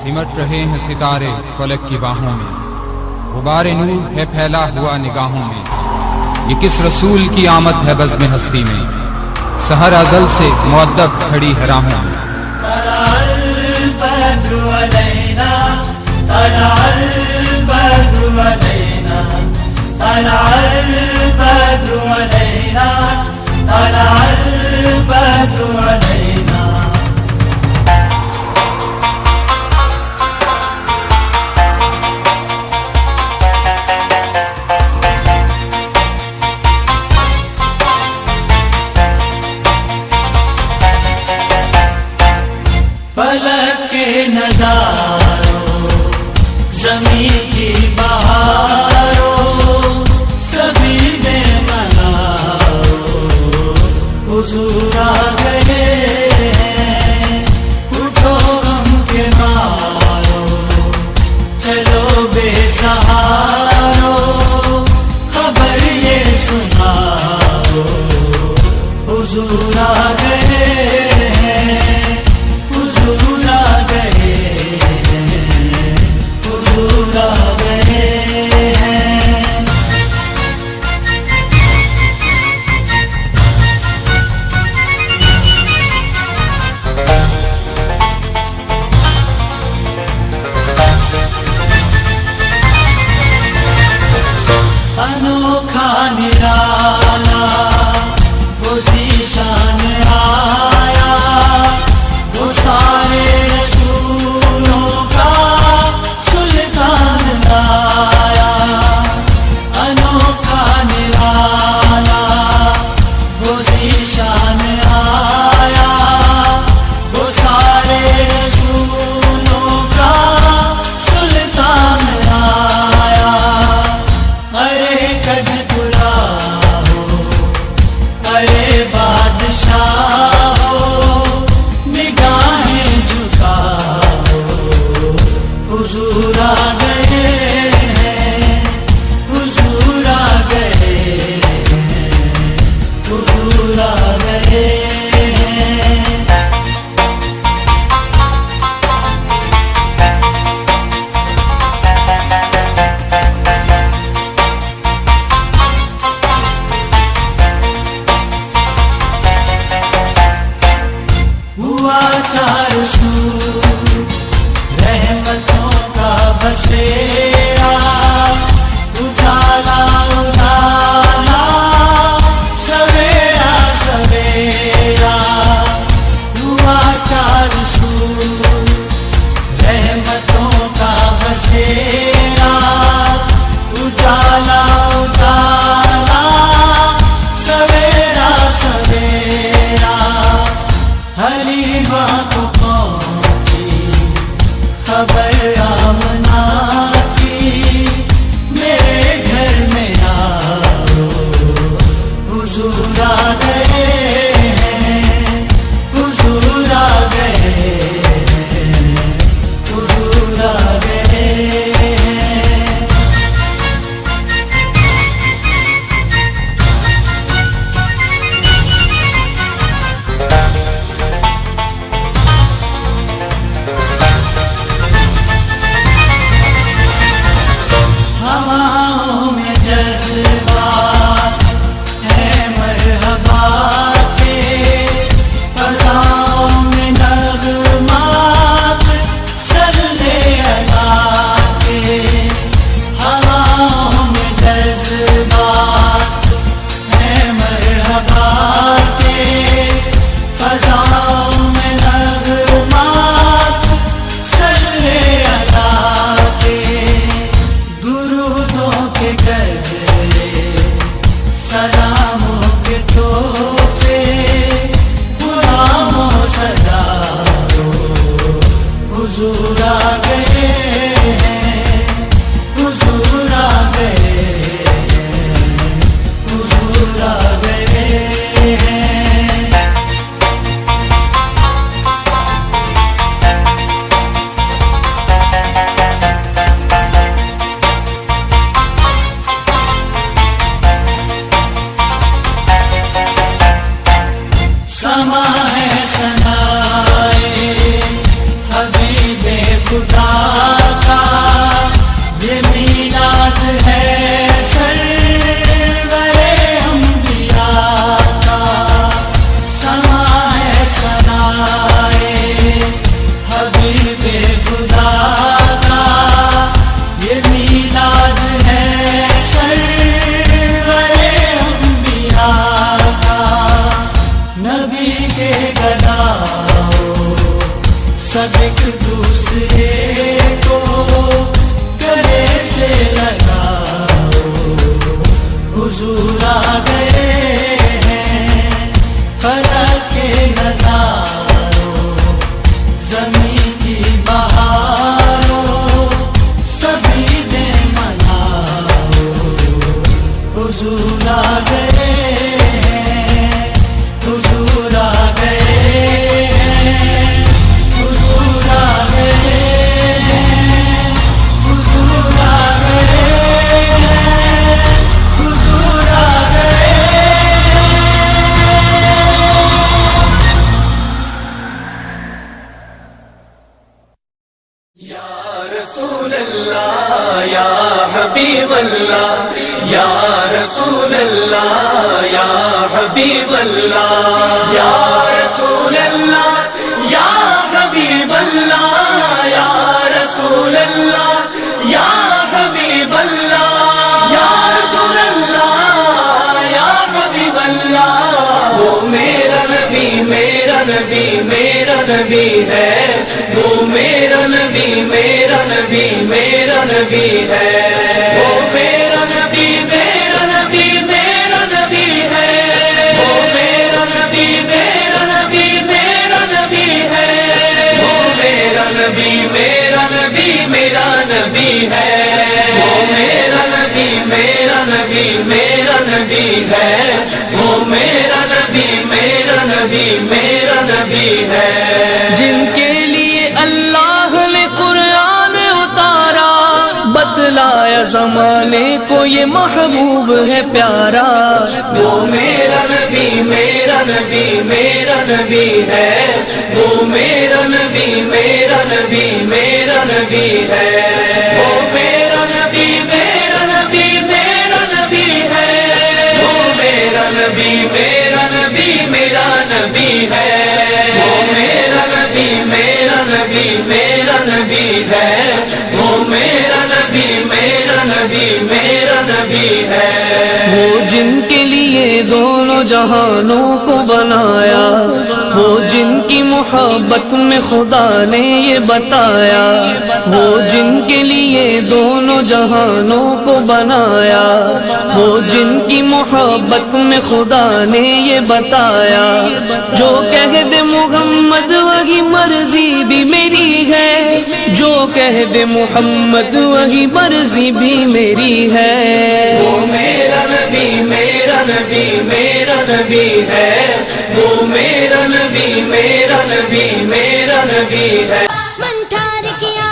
सिमट रहे हैं सितारे फलक की बाहों में, गुबार नूर है फैला हुआ निगाहों में। ये किस रसूल की आमद है बज़्म हस्ती में, सहर अज़ल से मुअद्दब खड़ी है राहों में। फलक के नज़ारों, ज़मीं की बहारों, सभी में मनाओ, हुज़ूर आ गए हैं। उठो गम के मारो, चलो बेसहारो, खबर ये सुनाओ, हुज़ूर आ गए हैं। हुज़ूर आ गए हैं, हुज़ूर आ गए हैं। अनोखा निराला वो ज़ीशान आया, वो सारे रसूलों का सुल्तान आया। अनोखा निराला वो ज़ीशान आया, वो सारे रसूलों का सुल्तान आया। अरे कज बुला हो, अरे बादशाह हो, निगाहें झुकाओ, हुज़ूर आ गए हैं, हुज़ूर आ गए हैं, हुज़ूर आ गए हैं। हुआ चार सू रहमतों का बसेरा, उजाला उजाला, सवेरा सवेरा। हुआ चार सू रहमतों का बसेरा, उजाला उजाला, सवेरा सवेरा। हलीमा को पहुंची खबर आमना की, मेरे घर में आओ, हुज़ूर आ गए हैं, हुज़ूर आ गए हैं, हुज़ूर आ गए हैं। हवाओं में जज्बात है मरहबा के, फ़ज़ाओं में नग़मात सल्ले अला के। हवाओं में जज्बात है मरहबा के, फ़ज़ाओं में नग़मात सल्ले अला के। दुरूदों के गजरे, सलामों के तोहफे, गुलामों सजाओ, हुज़ूर आ गए हैं, हुज़ूर आ गए हैं, हुज़ूर आ गए हैं। समा है सनाए हबीबे खुदा सब एक दूसरे को गले से लगाओ, हुजूर आ गए हैं फलक के नजारों, ज़मीं की बहारों सभी ने मनाओ, हुजूर आ गए हैं, हुजूर आ गए हैं, हुजूर आ गए हैं, हुजूर आ गए हैं, हुजूर आ गए हैं। या रसूल अल्लाह या हबीब अल्लाह, या रसूल अल्लाह या हबीब अल्लाह, या रसूल अल्लाह या हबीब अल्लाह, या रसूल अल्लाह या हबीब अल्लाह, या रसूल अल्लाह या हबीब अल्लाह। वो मेरा नबी मेरा नबी मेरा नबी है, वो मेरा नबी मेरा नबी मेरा नबी है, वो मेरा नबी मेरा नबी मेरा नबी है, वो मेरा नबी मेरा नबी मेरा नबी है, वो मेरा नबी मेरा नबी मेरा नबी है, वो मेरा नबी मेरा नबी मेरा नबी है, वो मेरा नबी मेरा नबी मेरा नबी है। जिनके लिए अल्लाह ने कुरान उतारा, बतलाया ज़माने को ये महबूब है प्यारा, वो मेरा नबी मेरा नबी मेरा नबी है, वो मेरा नबी मेरा नबी मेरा नबी है, वो मेरा नबी मेरा नबी मेरा नबी है, वो मेरा नबी मेरा नबी मेरा नबी है, वो मेरा नबी मेरा नबी मेरा नबी है, वो मेरा नबी मेरा नबी मेरा नबी है। वो जिनके लिए दोनों जहानों को बनाया, वो जिनकी मोहब्बत में खुदा ने ये बताया, वो जिनके लिए दोनों जहानों को बनाया, वो जिनकी मोहब्बत में खुदा ने ये बताया, जो कह दे मुहम्मद वही मर्जी भी मेरी है, जो कह दे मुहम्मद वही मर्जी भी मेरी है। वो मेरा नबी मेरा नबी मेरा नबी है, वो मेरा नबी मेरा नबी मेरा नबी है। मन ठार किया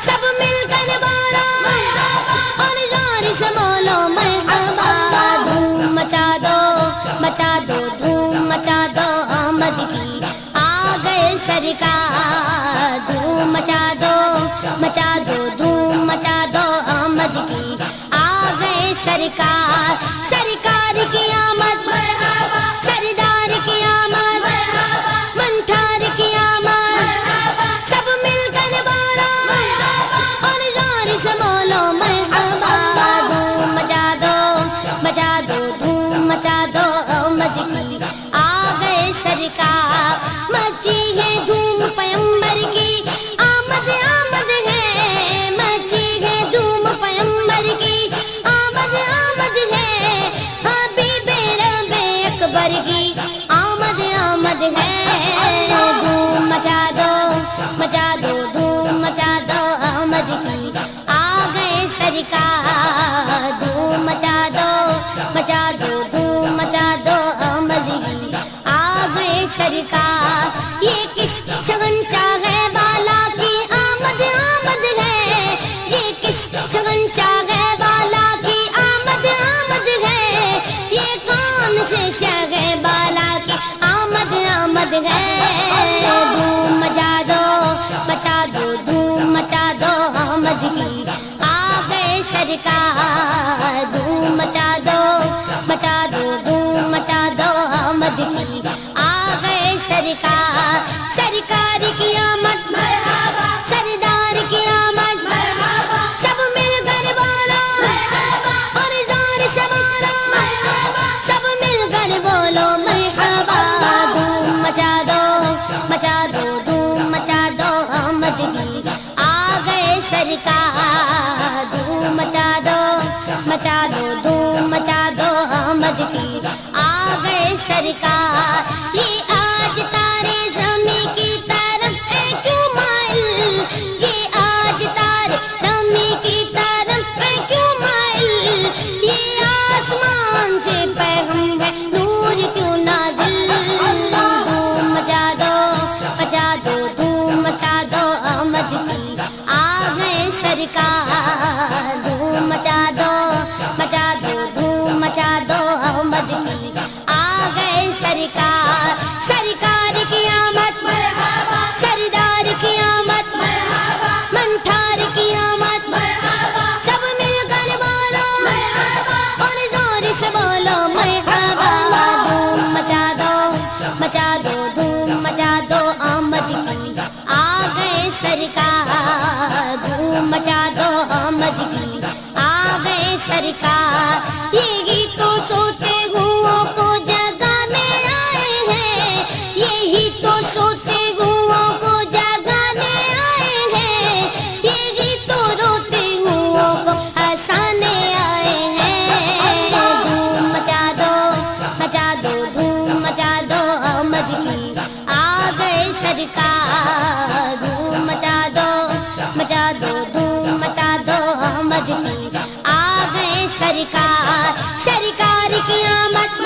सब मिलकर बारा और ज़ोर से बोलो मरहबा, धूम मचा दो धूम मचा दो आमद की आ गए सरकार, धूम मचा दो धूम मचा दो आमद की आ गए सरकार, सरकार की आमद सरदार की आमद मंठार की आमद सब मिलकर बारा और ज़ोर से बोलो मरहबा, धूम मचा दो धूम मचा दो आमद की आ गए सरकार, मची है धूम पैगंबर की आमद आमद है, मची है धूम पैगंबर की आमद आमद है, हबीबे रबे अकबर की आमद आमद है। धूम मचा दो धूम मचा दो आमद की आ गए सरकार, धूम मचा दो धूम मचा दो आमद की आ गए सरकार। ये किस शगन चाहे वाला की आमद आमद है, ये किस शगन चाहे वाला की आमद आमद है, ये कौन से शगे वाला की आमद आमद है। धूम मचा दो धूम मचा दो आमद की आ गए सरकार, धूम मचा दो धूम मचा दो आमद की आ गए सरकार, सरकार की आमद सरदार की आमद सब मिलकर बोलो और ज़ोर से बोलो सब मिलकर बोलो मरहबा, धूम मचा दो سرکار دھوم مچا دو مچا دو دھوم مچا دو آمد کی آ گئے سرکار یہ آج تارے زمین کی طرف ہے کیوں مائل یہ آج تارے زمین کی طرف ہے کیوں مائل یہ آسمان سے پیغام ہے نور کیوں نازل دھوم مچا دو دھوم مچا دو آمد کی آ گئے سرکار دھوم مچا دو دھوم مچا دو آمد کی آ گئے سرکار سرکار کی آمد سردار کی آمد منٹھار کی آمد سب مل کر بولو اور زور سے بولو مرحبا دھوم مچا دو دھوم مچا دو آمد کی آ گئے سرکار دھوم مچا دو آمد کی آ گئے سرکار یہ گیتوں سوتے گھوؤں کو جگانے آئے ہیں یہی تو سوتے گھوؤں کو جگانے آئے ہیں یہ گیتوں روتے گھوؤں کو ہنسانے آئے ہیں دھوم مچا دو دھوم مچا دو آمد کی آ گئے سرکار دھوم مچا دو دھوم مچا دو آمد کی آ گئے سرکار سرکار کی آمد